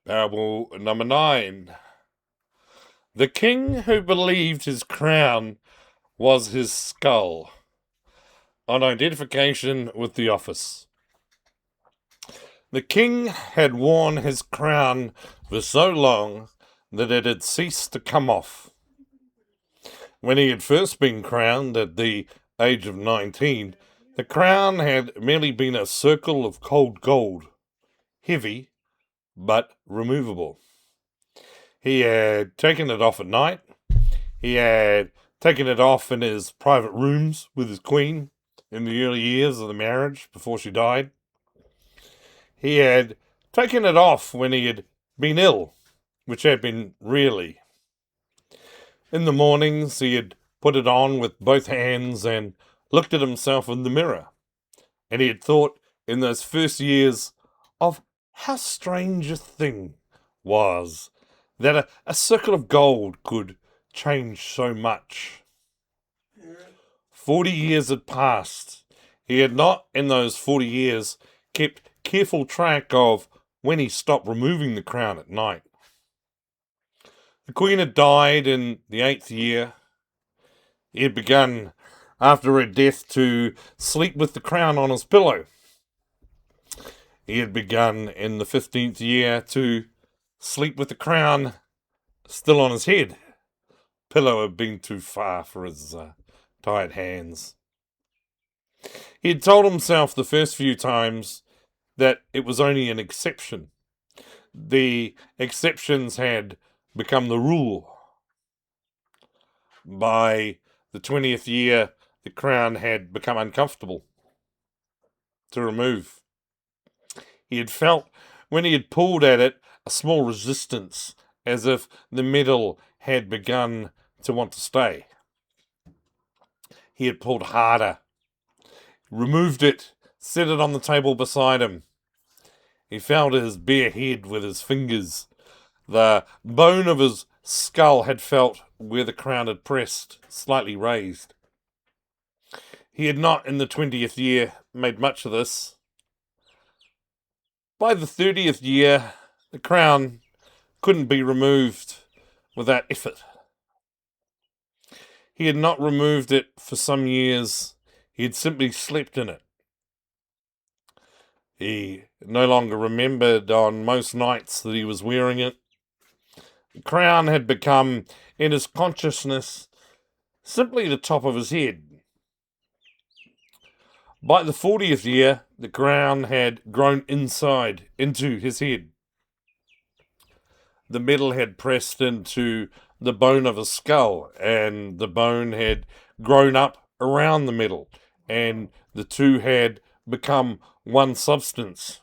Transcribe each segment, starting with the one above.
Parable number 9. The king who believed his crown was his skull. On identification with the office. The king had worn his crown for so long that it had ceased to come off. When he had first been crowned at the age of 19, the crown had merely been a circle of cold gold, heavy but removable. He had taken it off at night. He had taken it off in his private rooms with his queen in the early years of the marriage before she died. He had taken it off when he had been ill, which had been rarely. In the mornings he had put it on with both hands and looked at himself in the mirror. And he had thought in those first years of how strange a thing was that a circle of gold could change so much. 40 years had passed. He had not, in those 40 years, kept careful track of when he stopped removing the crown at night. The queen had died in the 8th year. He had begun, after her death, to sleep with the crown on his pillow. He had begun in the 15th year to sleep with the crown still on his head. Pillow had been too far for his tired hands. He had told himself the first few times that it was only an exception. The exceptions had become the rule. By the 20th year, the crown had become uncomfortable to remove. He had felt, when he had pulled at it, a small resistance, as if the metal had begun to want to stay. He had pulled harder, removed it, set it on the table beside him. He felt his bare head with his fingers. The bone of his skull had felt where the crown had pressed, slightly raised. He had not, in the 20th year, made much of this. By the 30th year, the crown couldn't be removed without effort. He had not removed it for some years. He had simply slept in it. He no longer remembered on most nights that he was wearing it. The crown had become, in his consciousness, simply the top of his head. By the 40th year, the crown had grown inside, into his head. The metal had pressed into the bone of his skull, and the bone had grown up around the metal, and the two had become one substance.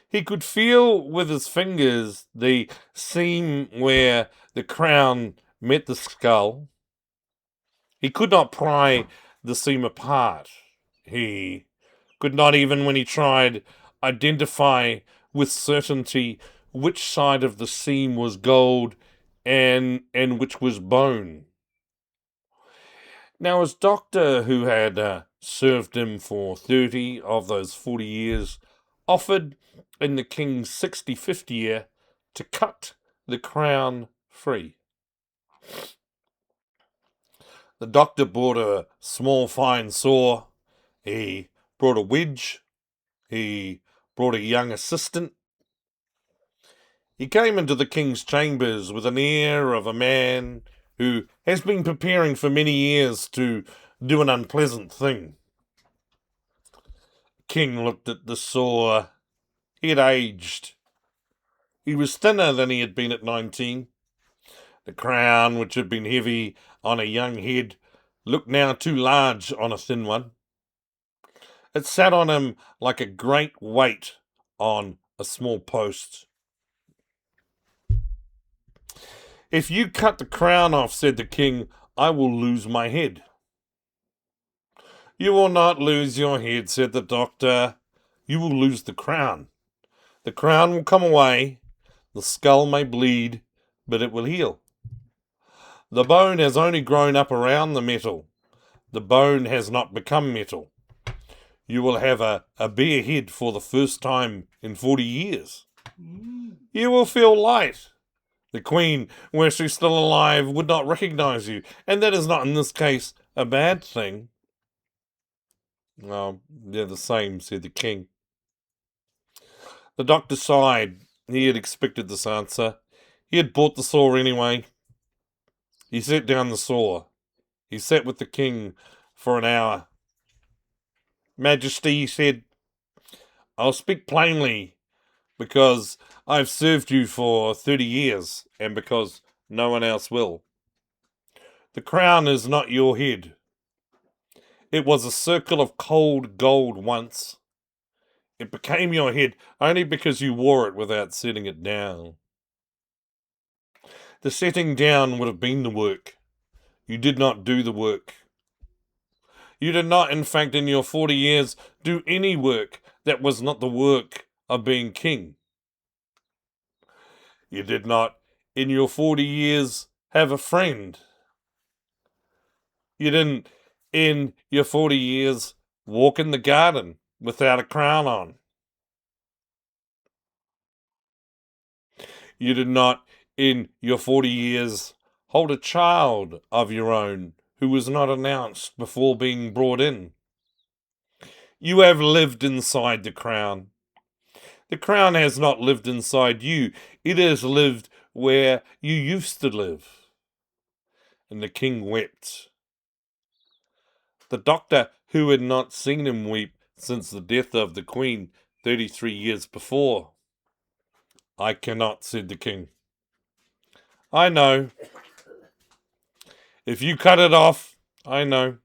He could feel with his fingers the seam where the crown met the skull. He could not pry the seam apart. He could not, even when he tried, identify with certainty which side of the seam was gold and which was bone. Now, his doctor, who had served him for 30 of those 40 years, offered in the king's 65th year to cut the crown free. The doctor brought a small fine saw. He brought a wedge. He brought a young assistant. He came into the king's chambers with an air of a man who has been preparing for many years to do an unpleasant thing. The king looked at the saw. He had aged. He was thinner than he had been at 19. The crown, which had been heavy on a young head, looked now too large on a thin one. It sat on him like a great weight on a small post. "If you cut the crown off," said the king, "I will lose my head." "You will not lose your head," said the doctor. "You will lose the crown. The crown will come away. The skull may bleed, but it will heal. The bone has only grown up around the metal. The bone has not become metal. You will have a bare head for the first time in 40 years. You will feel light. The Queen, were she still alive, would not recognize you, and that is not in this case a bad thing. Oh, they're the same, said the King. The doctor sighed. He had expected this answer. He had bought the saw anyway. He set down the saw. He sat with the King for an hour. Majesty, he said, I'll speak plainly, because I've served you for 30 years, and because no one else will. The crown is not your head. It was a circle of cold gold once. It became your head only because you wore it without setting it down. The setting down would have been the work. You did not do the work. You did not, in fact, in your 40 years, do any work that was not the work of being king. You did not, in your 40 years, have a friend. You didn't, in your 40 years, walk in the garden without a crown on. You did not, in your 40 years, hold a child of your own who was not announced before being brought in. You have lived inside the crown. The crown has not lived inside you. It has lived where you used to live. And the King wept. The doctor, who had not seen him weep since the death of the Queen 33 years before. I cannot, said the King. I know. If you cut it off, I know.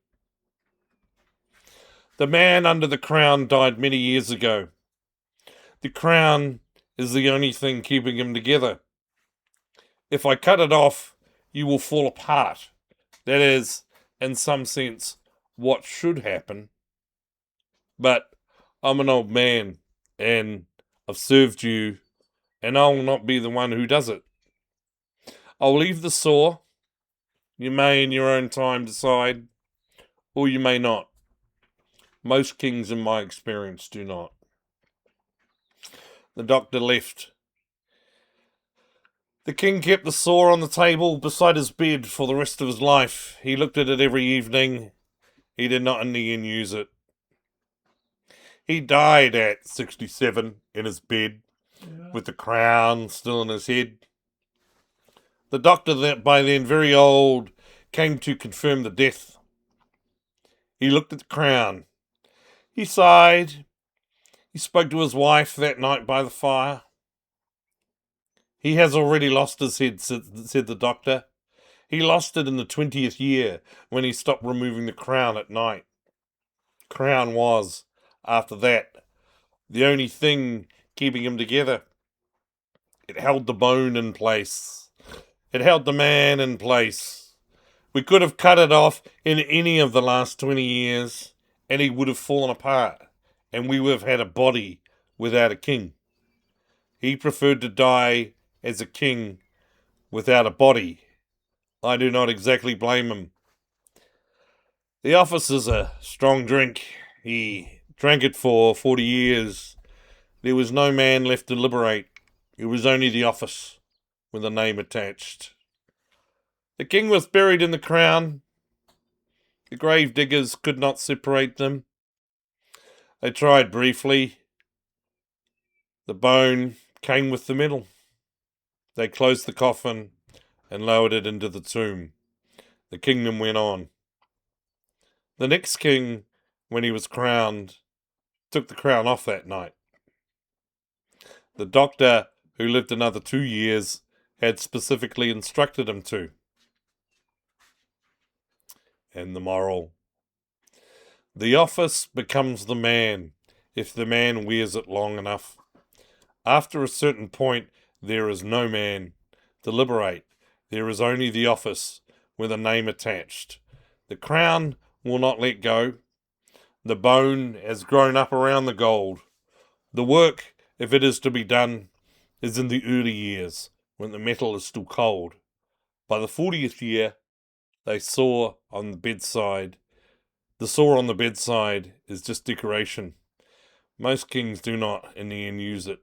The man under the crown died many years ago. The crown is the only thing keeping him together. If I cut it off, you will fall apart. That is, in some sense, what should happen. But I'm an old man, and I've served you, and I will not be the one who does it. I'll leave the saw. You may in your own time decide, or you may not. Most kings, in my experience, do not. The doctor left. The King kept the saw on the table beside his bed for the rest of his life. He looked at it every evening. He did not in the end use it. He died at 67 in his bed, with the crown still in his head. The doctor, that by then very old, came to confirm the death. He looked at the crown. He sighed. He spoke to his wife that night by the fire. He has already lost his head, said the doctor. He lost it in the 20th year when he stopped removing the crown at night. Crown was, after that, the only thing keeping him together. It held the bone in place. It held the man in place. We could have cut it off in any of the last 20 years, and he would have fallen apart, and we would have had a body without a king. He preferred to die as a king without a body. I do not exactly blame him. The office is a strong drink. He drank it for 40 years. There was no man left to liberate. It was only the office, with a name attached. The King was buried in the crown. The grave diggers could not separate them. They tried briefly. The bone came with the metal. They closed the coffin and lowered it into the tomb. The kingdom went on. The next king, when he was crowned, took the crown off that night. The doctor, who lived another 2 years, had specifically instructed him to. And the moral: the office becomes the man if the man wears it long enough. After a certain point, there is no man to liberate. There is only the office with a name attached. The crown will not let go. The bone has grown up around the gold. The work, if it is to be done, is in the early years, when the metal is still cold. By the 40th year, they saw on the bedside. The saw on the bedside is just decoration. Most kings do not, in the end, use it.